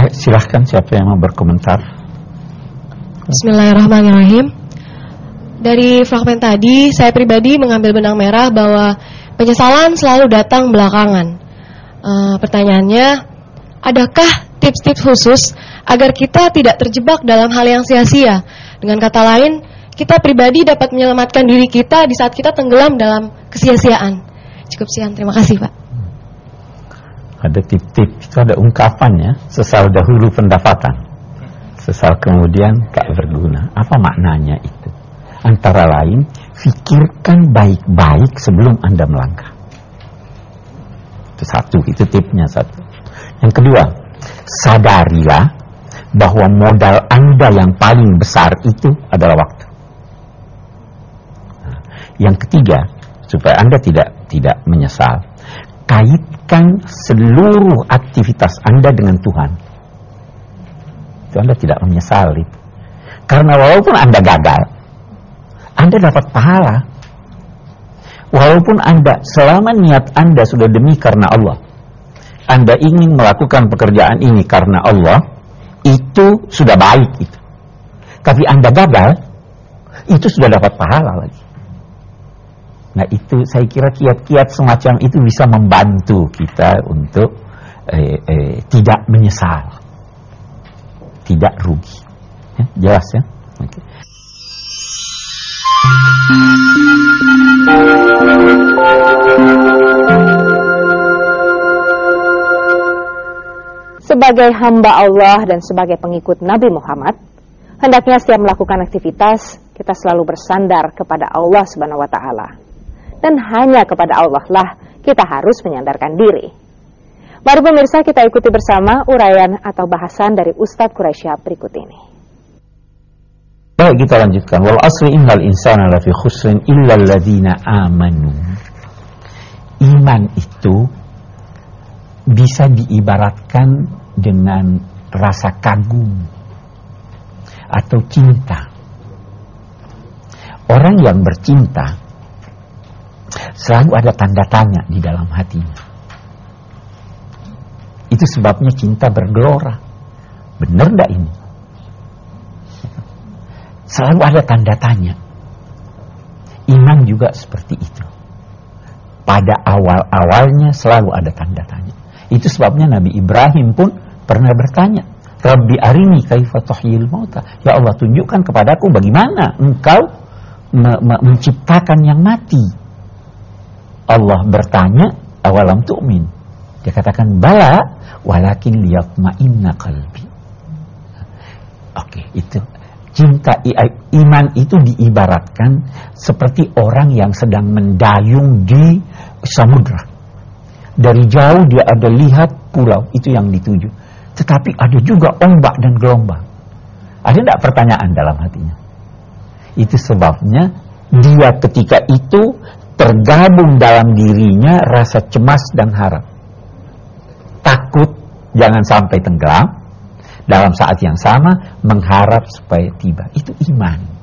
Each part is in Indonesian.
Silahkan siapa yang mau berkomentar. Bismillahirrahmanirrahim. Dari fragmen tadi, saya pribadi mengambil benang merah bahwa penyesalan selalu datang belakangan. Pertanyaannya, adakah tips-tips khusus agar kita tidak terjebak dalam hal yang sia-sia? Dengan kata lain, kita pribadi dapat menyelamatkan diri kita di saat kita tenggelam dalam kesia-siaan. Cukup sekian, terima kasih Pak. Ada tips-tips, itu ada ungkapannya, sesal dahulu pendapatan, sesal kemudian tak berguna. Apa maknanya itu? Antara lain, fikirkan baik-baik sebelum Anda melangkah. Itu satu, itu tipsnya satu. Yang kedua, sadarilah bahwa modal Anda yang paling besar itu adalah waktu. Nah, yang ketiga, supaya Anda tidak menyesal, kaitkan seluruh aktivitas Anda dengan Tuhan. Itu Anda tidak menyesali. Karena walaupun Anda gagal, Anda dapat pahala. Walaupun Anda, selama niat Anda sudah demi karena Allah, Anda ingin melakukan pekerjaan ini karena Allah, itu sudah baik itu. Tapi Anda gagal, itu sudah dapat pahala lagi. Nah itu saya kira kiat-kiat semacam itu bisa membantu kita untuk tidak menyesal, tidak rugi. Ya, jelas ya? Okay. Sebagai hamba Allah dan sebagai pengikut Nabi Muhammad, hendaknya setiap melakukan aktivitas kita selalu bersandar kepada Allah Subhanahu wa taala. Dan hanya kepada Allah lah kita harus menyandarkan diri. Mari pemirsa, kita ikuti bersama uraian atau bahasan dari Ustadz Quraisyah berikut ini. Baik, kita lanjutkan. Wal asri innal insana lafi khusrin illa alladzina amanu. Iman itu bisa diibaratkan dengan rasa kagum atau cinta. Orang yang bercinta selalu ada tanda tanya di dalam hatinya. Itu sebabnya cinta bergelora. Benar enggak ini? Selalu ada tanda tanya. Iman juga seperti itu. Pada awal-awalnya selalu ada tanda tanya. Itu sebabnya Nabi Ibrahim pun pernah bertanya, Rabbi arini kaifa tuhyil mauta. Ya Allah, tunjukkan kepadaku bagaimana engkau menciptakan yang mati. Allah bertanya, awalam tu'min? Dia katakan, bala, walakin liyatma'inna qalbi. Oke, itu. Cinta, iman itu diibaratkan seperti orang yang sedang mendayung di samudra. Dari jauh dia ada lihat pulau, itu yang dituju. Tetapi ada juga ombak dan gelombang. Ada tidak pertanyaan dalam hatinya? Itu sebabnya dia ketika itu tergabung dalam dirinya rasa cemas dan harap. Takut jangan sampai tenggelam, dalam saat yang sama mengharap supaya tiba. Itu iman.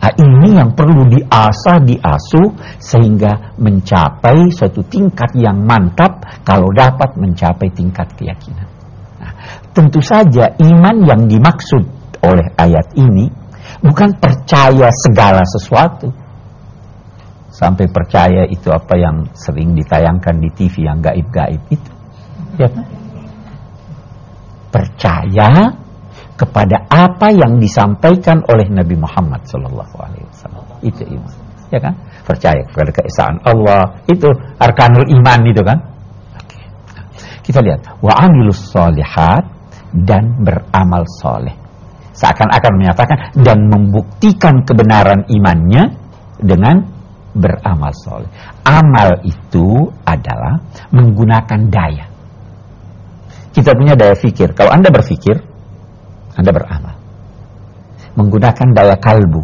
Nah, ini yang perlu diasuh sehingga mencapai suatu tingkat yang mantap kalau dapat mencapai tingkat keyakinan. Nah, tentu saja iman yang dimaksud oleh ayat ini bukan percaya segala sesuatu. Sampai percaya itu apa yang sering ditayangkan di TV yang gaib-gaib itu. Ya kan? Percaya kepada apa yang disampaikan oleh Nabi Muhammad SAW. Itu iman. Ya kan? Percaya kepada keesaan Allah. Itu arkanul iman itu kan. Oke. Kita lihat. Wa amilus solihat, dan beramal soleh. Seakan-akan menyatakan dan membuktikan kebenaran imannya dengan beramal soleh. Amal itu adalah menggunakan daya. Kita punya daya fikir. Kalau Anda berfikir, Anda beramal. Menggunakan daya kalbu.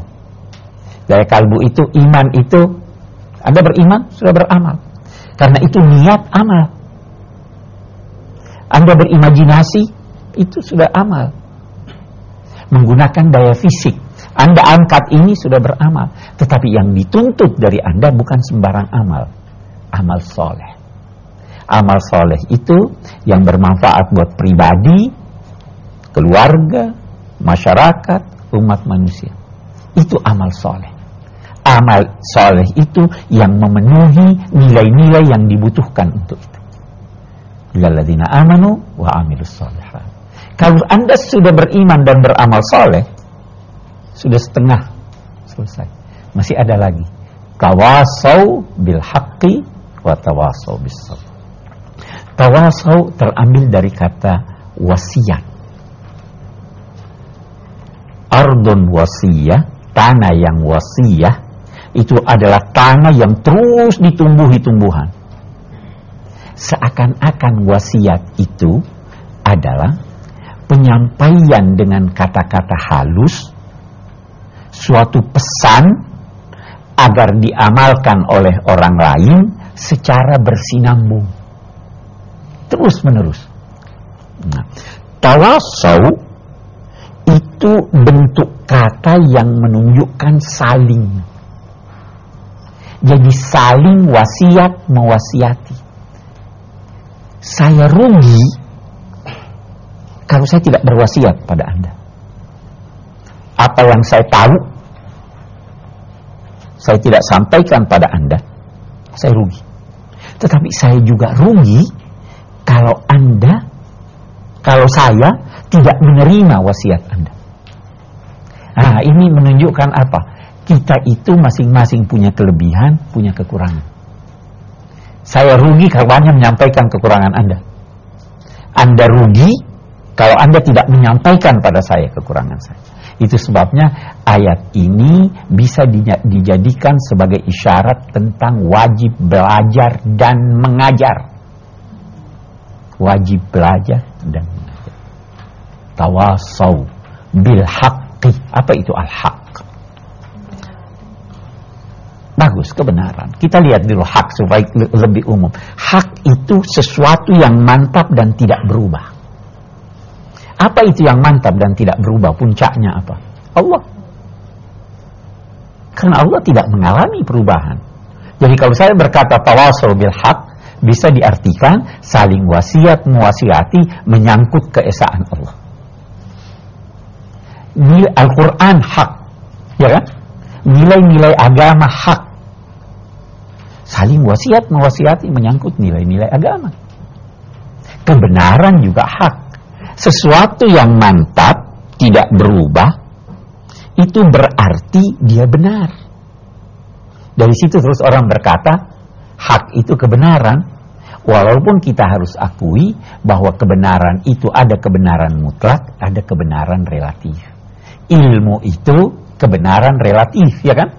Daya kalbu itu, iman itu, Anda beriman, sudah beramal. Karena itu niat amal. Anda berimajinasi, itu sudah amal. Menggunakan daya fisik, Anda angkat ini sudah beramal. Tetapi yang dituntut dari Anda bukan sembarang amal. Amal soleh. Amal soleh itu yang bermanfaat buat pribadi, keluarga, masyarakat, umat manusia. Itu amal soleh. Amal soleh itu yang memenuhi nilai-nilai yang dibutuhkan untuk itu. Lilladzina amanu wa amilus sholihat. Kalau Anda sudah beriman dan beramal soleh, sudah setengah selesai. Masih ada lagi. Tawasau bil haqqi wa tawasau bis sabr. Tawasau terambil dari kata wasiat. Ardun wasiyah, tanah yang wasiyah, itu adalah tanah yang terus ditumbuhi tumbuhan. Seakan-akan wasiat itu adalah penyampaian dengan kata-kata halus suatu pesan agar diamalkan oleh orang lain secara bersinambung terus menerus. Nah, tawasau itu bentuk kata yang menunjukkan saling. Jadi saling wasiat mewasiati. Saya rugi kalau saya tidak berwasiat pada Anda. Apa yang saya tahu saya tidak sampaikan pada Anda, saya rugi. Tetapi saya juga rugi kalau saya tidak menerima wasiat Anda. Nah, ini menunjukkan apa? Kita itu masing-masing punya kelebihan, punya kekurangan. Saya rugi kalau hanya menyampaikan kekurangan Anda. Anda rugi kalau Anda tidak menyampaikan pada saya kekurangan saya. Itu sebabnya ayat ini bisa dijadikan sebagai isyarat tentang wajib belajar dan mengajar. Wajib belajar dan mengajar. Tawasau bil haqqi. Apa itu al-haq? Bagus, kebenaran. Kita lihat dulu hak supaya lebih umum. Hak itu sesuatu yang mantap dan tidak berubah. Apa itu yang mantap dan tidak berubah? Puncaknya apa? Allah. Karena Allah tidak mengalami perubahan. Jadi kalau saya berkata tawasau bil haq, bisa diartikan saling wasiat mewasiati menyangkut keesaan Allah. Al-Quran hak, ya kan? Nilai-nilai agama hak. Saling wasiat mewasiati menyangkut nilai-nilai agama. Kebenaran juga hak. Sesuatu yang mantap tidak berubah, itu berarti dia benar. Dari situ terus orang berkata hak itu kebenaran. Walaupun kita harus akui bahwa kebenaran itu ada kebenaran mutlak, ada kebenaran relatif. Ilmu itu kebenaran relatif, ya kan?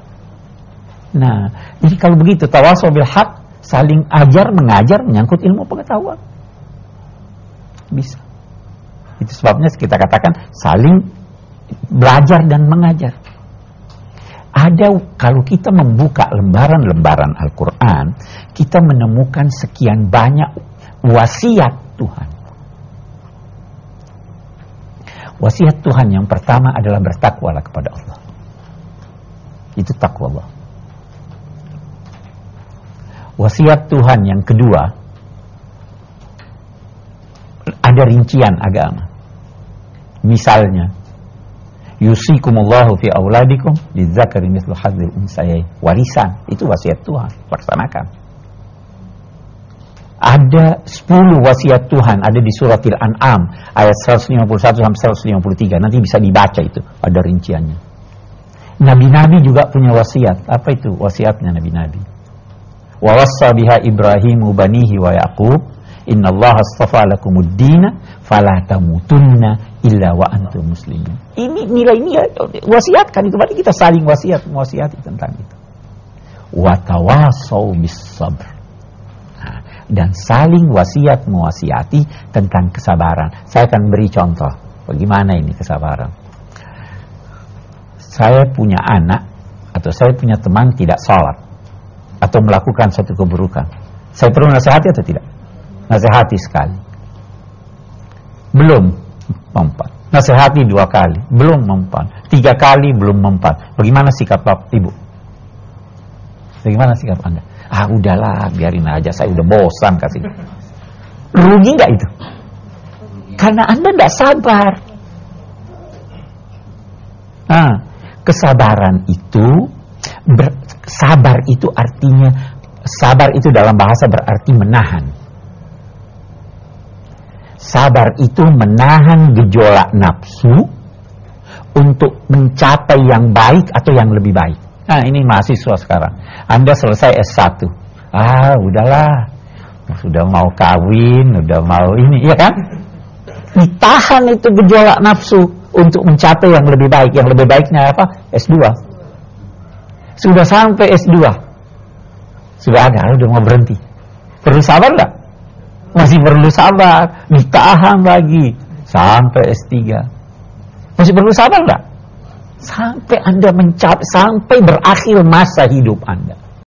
Nah, jadi kalau begitu tawasau bil haq, saling ajar mengajar menyangkut ilmu pengetahuan. Bisa. Itu sebabnya kita katakan saling belajar dan mengajar. Ada, kalau kita membuka lembaran-lembaran Al-Quran, kita menemukan sekian banyak wasiat Tuhan. Wasiat Tuhan yang pertama adalah bertakwalah kepada Allah. Itu takwa Allah. Wasiat Tuhan yang kedua, ada rincian agama. Misalnya, yusikumullahu fi auladikum lidzakari mithlu hadzil unsayain. Warisan, itu wasiat Tuhan, laksanakan. Ada 10 wasiat Tuhan, ada di suratil An'am ayat 151 sampai 153. Nanti bisa dibaca itu, ada rinciannya. Nabi-nabi juga punya wasiat. Apa itu wasiatnya nabi-nabi? Wa wassa biha Ibrahimu banihi wa Yaqub, innallaha astafa lakumud dina fala tamutunna illa wa antum muslimin. Ini nilai-nilai wasiatkan itu, berarti kita saling mewasiati tentang itu. Wa tawasau bis sabr. Dan saling wasiat mewasiati tentang kesabaran. Saya akan beri contoh bagaimana ini kesabaran. Saya punya anak atau saya punya teman tidak sholat atau melakukan satu keburukan. Saya perlu nasihati atau tidak? Nasihati sekali, belum mempan. Nasihati 2 kali, belum mempan. 3 kali, belum mempan. Bagaimana sikap ibu? Bagaimana sikap Anda? Udahlah, biarin aja, saya udah bosan kasih. Rugi nggak itu? Karena Anda nggak sabar. kesabaran itu, sabar itu artinya, sabar itu dalam bahasa berarti menahan. Sabar itu menahan gejolak nafsu untuk mencapai yang baik atau yang lebih baik. Nah, ini mahasiswa sekarang. Anda selesai S1. Udahlah. Sudah mau kawin, udah mau ini, ya kan? Ditahan itu gejolak nafsu untuk mencapai yang lebih baik. Yang lebih baiknya apa? S2. Sudah sampai S2. Sudah ada, udah mau berhenti. Perlu sabar enggak? Masih perlu sabar. Ditahan lagi sampai S3. Masih perlu sabar enggak? Sampai Anda mencapai, sampai berakhir masa hidup Anda.